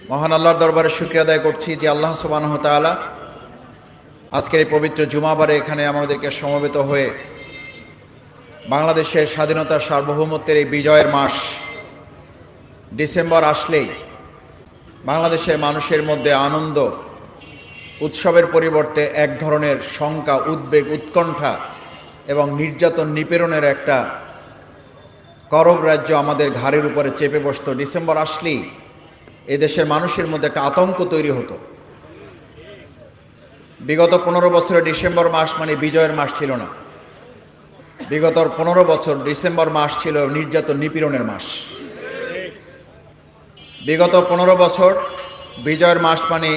মহান আল্লাহর দরবারে শুকরিয়া আদায় করছি যে আল্লাহ সুবহানাহু ওয়া তাআলা আজকের এই পবিত্র জুমাবারে এখানে আমাদেরকে সমবেত হয়ে বাংলাদেশের স্বাধীনতার সার্বভৌমত্বের এই বিজয়ের মাস ডিসেম্বর আসলেই বাংলাদেশের মানুষের মধ্যে আনন্দ উৎসবের পরিবর্তে এক ধরনের শঙ্কা, উদ্বেগ, উৎকণ্ঠা এবং নির্যাতন নিপীড়নের একটা করব রাজ্য আমাদের ঘাড়ের উপরে চেপে বসত। ডিসেম্বর আসলেই এদেশের মানুষের মধ্যে একটা আতঙ্ক তৈরি হতো। বিগত 15 বছরে ডিসেম্বর মাস মানে বিজয়ের মাস ছিল না। বিগত 15 বছর ডিসেম্বর মাস ছিল নির্যাতন নিপীড়নের মাস। বিগত 15 বছর বিজয়ের মাস মানে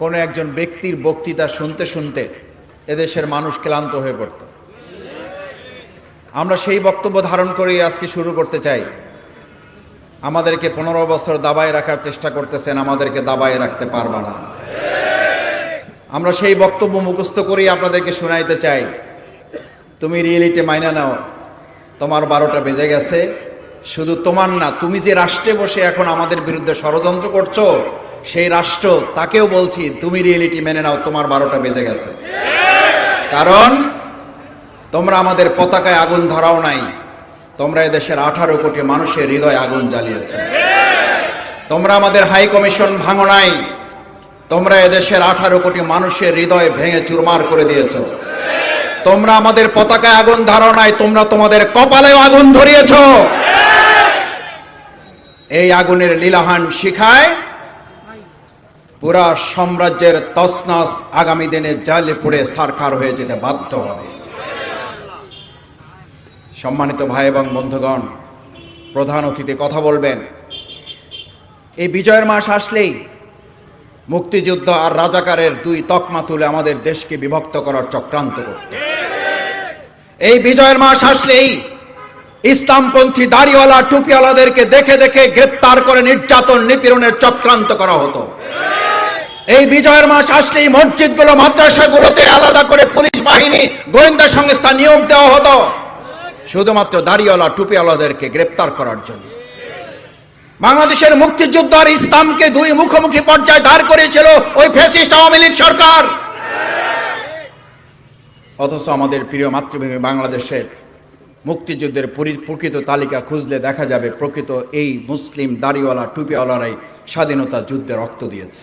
কোনো একজন ব্যক্তির বক্তৃতা শুনতে শুনতে এদেশের মানুষ ক্লান্ত হয়ে পড়ত। আমরা সেই বক্তব্য ধারণ করেই আজকে শুরু করতে চাই। আমাদেরকে 15 বছর দাবায় রাখার চেষ্টা করতেছেন, আমাদেরকে দাবায় রাখতে পারবা না। আমরা সেই বক্তব্য মুখস্থ করেই আপনাদেরকে শোনাইতে চাই, তুমি রিয়েলিটি মাইনা নাও, তোমার 12টা বেজে গেছে। শুধু তোমার না, তুমি যে রাষ্ট্রে বসে এখন আমাদের বিরুদ্ধে ষড়যন্ত্র করছো, সেই রাষ্ট্র তাকেও বলছি তুমি রিয়েলিটি মেনে নাও, তোমার 12টা বেজে গেছে। কারণ তোমরা আমাদের পতাকায় আগুন ধরাও নাই, তোমরা এদেশের 18 কোটি মানুষের হৃদয়ে আগুন জ্বালিয়েছ। তোমরা আমাদের হাই কমিশন ভাঙো নাই, তোমরা এদেশের 18 কোটি মানুষের হৃদয় ভেঙে চুরমার করে দিয়েছ। তোমরা আমাদের পতাকায় আগুন ধরাও নাই, তোমরা তোমাদের কপালেও আগুন ধরিয়েছ। এই আগুনের লীলাহান শিখায় পুরা সাম্রাজ্যের তছনছ আগামী দিনে জ্বালে পুড়ে ছারখার হয়ে যেতে বাধ্য হবে। সম্মানিত ভাই এবং বন্ধুগণ, প্রধান অতিথি কথা বলবেন। এই বিজয়ের মাস আসলেই মুক্তিযুদ্ধ আর রাজাকারের দুই তকমা তুলে আমাদের দেশকে বিভক্ত করার চক্রান্ত করত। এই বিজয়ের মাস আসলেই ইসলামপন্থী দাড়িওয়ালা টুপিওয়ালাদেরকে দেখে দেখে গ্রেপ্তার করে নির্যাতন নিপীড়নের চক্রান্ত করা হতো। এই বিজয়ের মাস আসলেই মসজিদগুলো, মাদ্রাসাগুলোতে আলাদা করে পুলিশ বাহিনী, গোয়েন্দা সংস্থা নিয়োগ দেওয়া হতো শুধুমাত্র দাড়িওয়ালা টুপিওয়ালাদেরকে গ্রেপ্তার করার জন্য। বাংলাদেশের মুক্তিযুদ্ধ আর ইসলামকে দুই মুখোমুখি পর্যায়ে দাঁড় করেছিল ওই ফ্যাসিস্ট আওয়ামী লীগ সরকার। অথচ আমাদের প্রিয় মাতৃভূমি বাংলাদেশের মুক্তিযুদ্ধের প্রকৃত তালিকা খুঁজলে দেখা যাবে প্রকৃত এই মুসলিম দাড়িওয়ালা টুপিওয়ালারাই স্বাধীনতা যুদ্ধে রক্ত দিয়েছে।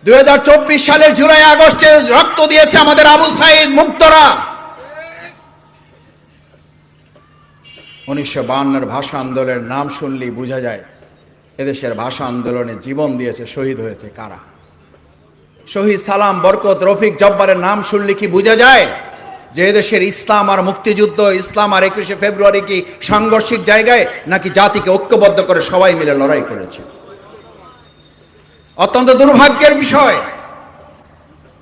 2024 সালের জুলাই আগস্টে রক্ত দিয়েছে আমাদের আবু সাইদ মুক্তরা। 1952 ভাষা আন্দোলনের নাম শুনলেই বোঝা যায় এদেশের ভাষা আন্দোলনে জীবন দিয়েছে, শহীদ হয়েছে কারা। শহীদ সালাম, বরকত, রফিক, জব্বারের নাম শুনলে কি বোঝা যায় যে এদেশের ইসলাম আর মুক্তিযুদ্ধ, ইসলাম আর 21শে ফেব্রুয়ারি কি সাংঘর্ষিক জায়গায়, নাকি জাতিকে ঐক্যবদ্ধ করে সবাই মিলে লড়াই করেছে। অত্যন্ত দুর্ভাগ্যের বিষয়,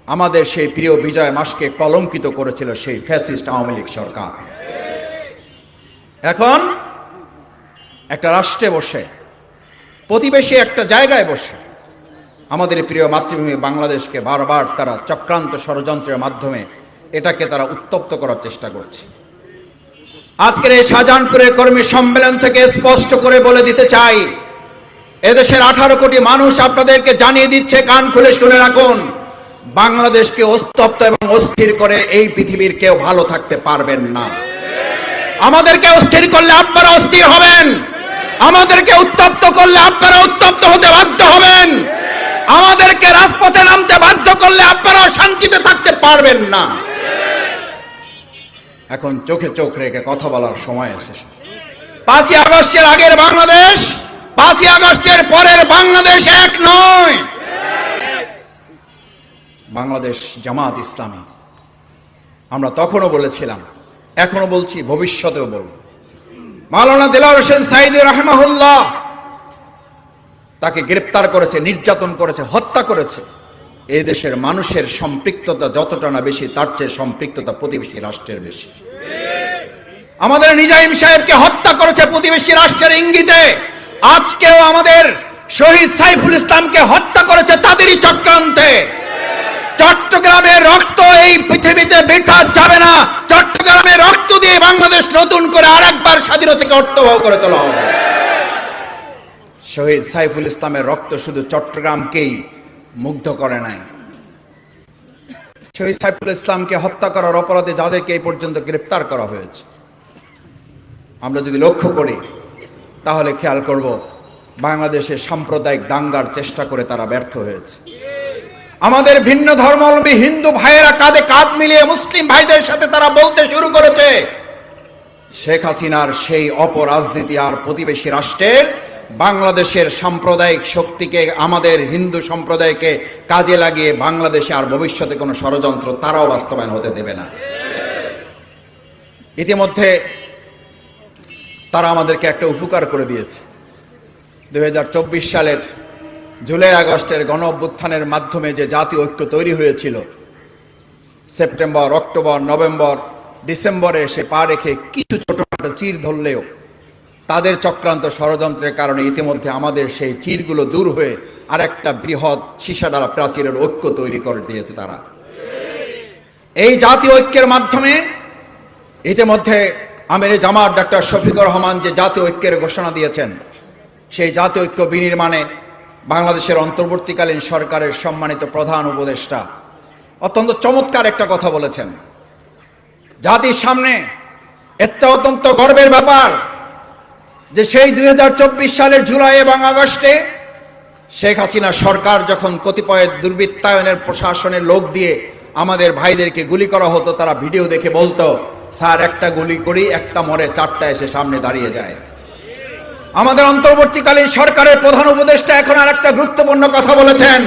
আমাদের সেই প্রিয় বিজয় মাসকে কলঙ্কিত করেছিল সেই ফ্যাসিস্ট আওয়ামী লীগ সরকার। এখন একটা রাষ্ট্রে বসে, প্রতিবেশী একটা জায়গায় বসে আমাদের প্রিয় মাতৃভূমি বাংলাদেশকে বারবার তারা চক্রান্ত ষড়যন্ত্রের মাধ্যমে এটাকে তারা উত্তপ্ত করার চেষ্টা করছে। আজকের এই শাহজাহানপুরের কর্মী সম্মেলন থেকে স্পষ্ট করে বলে দিতে চাই, এদেশের 18 কোটি মানুষ আপনাদেরকে জানিয়ে দিচ্ছে, কান খুলে শুনে রাখুন, বাংলাদেশকে উত্তপ্ত এবং অস্থির করে এই পৃথিবীর কেউ ভালো থাকতে পারবেন না। আমাদেরকে অস্থির করলে আপনারা অস্থির হবেন, আমাদেরকে উত্তপ্ত করলে আপনারা উত্তপ্ত হতে বাধ্য হবেন, আমাদেরকে রাজপথে নামতে বাধ্য করলে আপনারা শান্তিতে থাকতে পারবেন না। এখন চোখে চোখ রেখে কথা বলার সময় এসেছে। 5ই আগস্টের আগের বাংলাদেশ, 5ই আগস্টের পরের বাংলাদেশ এক নয়। বাংলাদেশ জামাত ইসলামী, আমরা তখনও বলেছিলাম, এখনো বলছি, ভবিষ্যতেও বলব। মাওলানা দেলাওয়ার হোসেন সাঈদী রাহিমাহুল্লাহ, তাকে গ্রেপ্তার করেছে, নির্যাতন করেছে, হত্যা করেছে। এই দেশের মানুষের সম্পৃক্ততা যতটা না বেশি, তার চেয়ে সম্পৃক্ততা প্রতিবেশী রাষ্ট্রের বেশি। আমাদের নিজাম সাহেবকে হত্যা করেছে প্রতিবেশী রাষ্ট্রের ইঙ্গিতে। আজকেও আমাদের শহীদ সাইফুল ইসলামকে হত্যা করেছে তাদেরই চক্রান্তে। চট্টগ্রামের রক্ত এই পৃথিবীতে বৃথা যাবে না। চট্টগ্রামের রক্ত দিয়ে বাংলাদেশ নতুন করে আরেকবার স্বাধীনতাকে অর্থবহ করে তোলা হবে। শহীদ সাইফুল ইসলামের রক্ত শুধু চট্টগ্রামকেই মুগ্ধ করে নাই। শহীদ সাইফুল ইসলামকে হত্যা করার অপরাধে যাদেরকে এই পর্যন্ত গ্রেপ্তার করা হয়েছে, আমরা যদি লক্ষ্য করি তাহলে খেয়াল করব বাংলাদেশে সাম্প্রদায়িক দাঙ্গার চেষ্টা করে তারা ব্যর্থ হয়েছে। আমাদের ভিন্ন ধর্মাবলম্বী হিন্দু ভাইয়েরা কাঁধে কাঁধ মিলিয়ে মুসলিম ভাইদের সাথে তারা বলতে শুরু করেছে, শেখ হাসিনার সেই অপরাজনীতি আর প্রতিবেশী রাষ্ট্রের বাংলাদেশের সাম্প্রদায়িক শক্তিকে, আমাদের হিন্দু সম্প্রদায়কে কাজে লাগিয়ে বাংলাদেশে আর ভবিষ্যতে কোনো ষড়যন্ত্র তারাও বাস্তবায়ন হতে দেবে না। ইতিমধ্যে তারা আমাদেরকে একটা উপকার করে দিয়েছে। 2024 সালের জুলাই আগস্টের গণ অভ্যুত্থানের মাধ্যমে যে জাতীয় ঐক্য তৈরি হয়েছিল, সেপ্টেম্বর, অক্টোবর, নভেম্বর, ডিসেম্বরে এসে পা রেখে কিছু ছোটখাটো চির ধরলেও তাদের চক্রান্ত ষড়যন্ত্রের কারণে ইতিমধ্যে আমাদের সেই চিরগুলো দূর হয়ে আর একটা বৃহৎ সীসাডালা প্রাচীরের ঐক্য তৈরি করে দিয়েছে তারা। এই জাতীয় ঐক্যের মাধ্যমে ইতিমধ্যে আমিরে জামাত ডক্টর শফিকুর রহমান যে জাতীয় ঐক্যের ঘোষণা দিয়েছেন, সেই জাতীয় ঐক্য বিনির্মাণে বাংলাদেশের অন্তর্বর্তীকালীন সরকারের সম্মানিত প্রধান উপদেষ্টা অত্যন্ত চমৎকার একটা কথা বলেছেন। জাতির সামনে এটা অত্যন্ত গর্বের ব্যাপার যে সেই 2024 সালের জুলাই এবং আগস্টে শেখ হাসিনা সরকার যখন কতিপয় দুর্বৃত্তায়নের প্রশাসনের লোক দিয়ে আমাদের ভাইদেরকে গুলি করা হতো, তারা ভিডিও দেখে বলতো, স্যার একটা গুলি করি, একটা মরে, চারটা এসে সামনে দাঁড়িয়ে যায়। আমাদের অন্তর্বর্তীকালীন সরকারের প্রধান উপদেষ্টা এখন আর একটা গুরুত্বপূর্ণ কথা বলেছেন,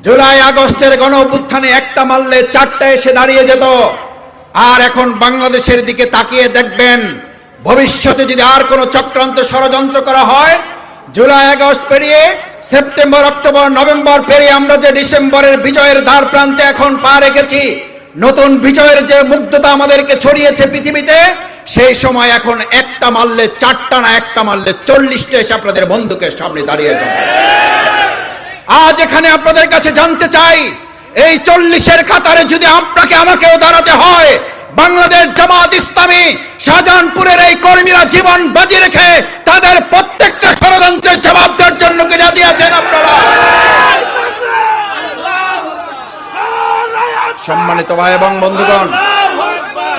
জুলাই আগস্টের গণ অভ্যুত্থানে একটা মারলে চারটা এসে দাঁড়িয়ে যেত। আর এখন বাংলাদেশের দিকে তাকিয়ে দেখবেন, ভবিষ্যতে যদি আর কোনো চক্রান্ত ষড়যন্ত্র করা হয়, জুলাই আগস্ট পেরিয়ে সেপ্টেম্বর, অক্টোবর, নভেম্বর পেরিয়ে আমরা যে ডিসেম্বরের বিজয়ের দ্বার প্রান্তে এখন পা রেখেছি, নতুন বিজয়ের যে মুগ্ধতা আমাদেরকে ছড়িয়েছে পৃথিবীতে, সেই সময় এখন একটা মারলে চারটা না, একটা মারলে 40টা এসে আপনাদের বন্দুকের সামনে দাঁড়িয়ে যাবে। আজ এখানে আপনাদের কাছে জানতে চাই, এই 40-এর কাতারে যদি আপনাকে আমাকেও দাঁড়াতে হয়, বাংলাদেশ জামাত ইসলামী শাহজাহানপুরের এই কর্মীরা জীবন বাজি রেখে তাদের প্রত্যেকটা ষড়যন্ত্রের জবাব দেওয়ার জন্য কি রাজি আছেন আপনারা? সম্মানিত ভাই এবং বন্ধুগণ,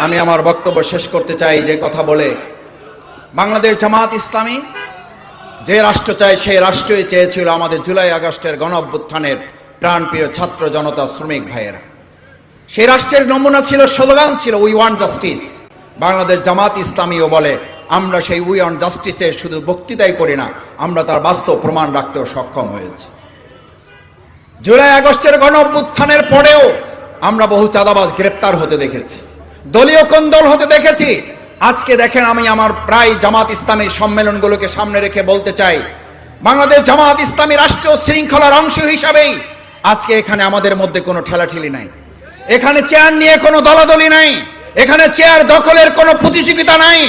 আমি আমার বক্তব্য শেষ করতে চাই যে কথা বলে, বাংলাদেশ জামাত ইসলামী যে রাষ্ট্র চায় সেই রাষ্ট্রই চেয়েছিল আমাদের জুলাই আগস্টের গণ অভ্যুত্থানের প্রাণপ্রিয় ছাত্র জনতা, শ্রমিক ভাইয়েরা। সেই রাষ্ট্রের নমুনা ছিল, স্লোগান ছিল, we want justice. Bangladesh Jamaat ইসলামীও বলে, আমরা সেই উই ওয়ান্ট জাস্টিসে শুধু বক্তৃতাই করি না, আমরা তার বাস্তব প্রমাণ রাখতেও সক্ষম হয়েছি। জুলাই আগস্টের গণ অভ্যুত্থানের পরেও আমরা বহু চাঁদাবাজ গ্রেপ্তার হতে দেখেছি, দলীয় কোন্দল হতে দেখেছি। আজকে দেখেন, আমি আমার প্রায় জামাত ইসলামীর সম্মেলনগুলোকে সামনে রেখে বলতে চাই, বাংলাদেশ জামাত ইসলামী রাষ্ট্রীয় শৃঙ্খলার অংশ হিসাবেই আজকে এখানে আমাদের মধ্যে কোনো ঠেলাঠেলি নাই, এখানে চেয়ার নিয়ে কোনো দলাদলি নাই, এখানে চেয়ার দখলের কোনো প্রতিযোগিতা নাই।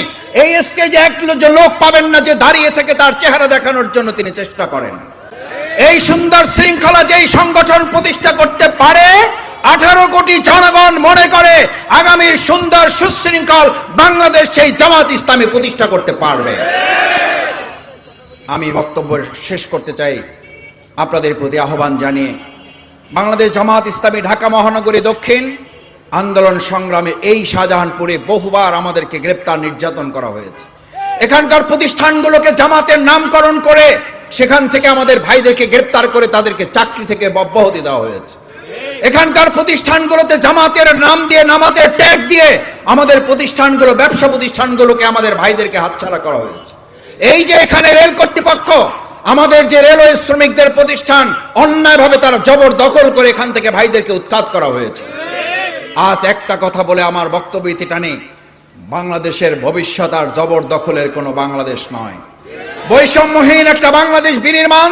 এই স্টেজে একজন লোক পাবেন না যে দাঁড়িয়ে থেকে তার চেহারা দেখানোর জন্য তিনি চেষ্টা করেন। এই সুন্দর শৃঙ্খলা যেই সংগঠন প্রতিষ্ঠা করতে পারে, 18 কোটি জনগণ মনে করে আগামীর সুন্দর সুশৃঙ্খল বাংলাদেশ সেই জামাত ইসলামী প্রতিষ্ঠা করতে পারবে। আমি বক্তব্য শেষ করতে চাই আপনাদের প্রতি আহ্বান জানিয়ে, বাংলাদেশ জামাত ইসলামী ঢাকা মহানগরী দক্ষিণ আন্দোলন সংগ্রামে এই শাহজাহানপুরে বহুবার আমাদেরকে গ্রেপ্তার, নির্যাতন করা হয়েছে। এখানকার প্রতিষ্ঠানগুলোকে জামাতের নামকরণ করে সেখান থেকে আমাদের ভাইদেরকে গ্রেপ্তার করে তাদেরকে চাকরি থেকে অব্যাহতি দেওয়া হয়েছে। এখানকার প্রতিষ্ঠানগুলোতে জামাতের নাম দিয়ে, নামাতের ট্যাগ দিয়ে আমাদের প্রতিষ্ঠানগুলো, ব্যবসা প্রতিষ্ঠানগুলোকে আমাদের ভাইদেরকে হাতছাড়া করা হয়েছে। এই যে এখানে রেল কর্তৃপক্ষ আমাদের যে রেলওয়ে শ্রমিকদের প্রতিষ্ঠান, অন্যায়ভাবে তারা জবরদখল করে এখান থেকে ভাইদেরকে উৎখাত করা হয়েছে। আজ একটা কথা বলে আমার বক্তব্য ইতি টানি, বাংলাদেশের ভবিষ্যৎ আর জবরদখলের কোনো বাংলাদেশ নয়, বৈষম্যহীন একটা বাংলাদেশ বিনির্মাণ।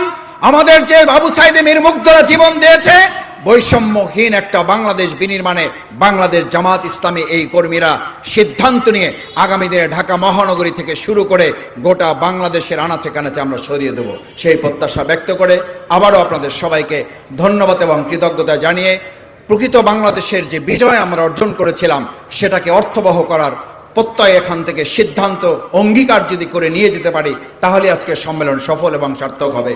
আমাদের যে আবু সাইদ মীর মুগ্ধরা জীবন দিয়েছে, বৈষম্যহীন একটা বাংলাদেশ বিনির্মাণে বাংলাদেশ জামাত ইসলামী এই কর্মীরা সিদ্ধান্ত নিয়ে আগামী দিনে ঢাকা মহানগরী থেকে শুরু করে গোটা বাংলাদেশের আনাচে কানাচে আমরা সরিয়ে দেব, সেই প্রত্যাশা ব্যক্ত করে আবারও আপনাদের সবাইকে ধন্যবাদ এবং কৃতজ্ঞতা জানিয়ে, প্রকৃত বাংলাদেশের যে বিজয় আমরা অর্জন করেছিলাম সেটাকে অর্থবহ করার প্রত্যয় এখান থেকে সিদ্ধান্ত অঙ্গীকার যদি করে নিয়ে যেতে পারি, তাহলে আজকে সম্মেলন সফল এবং সার্থক হবে।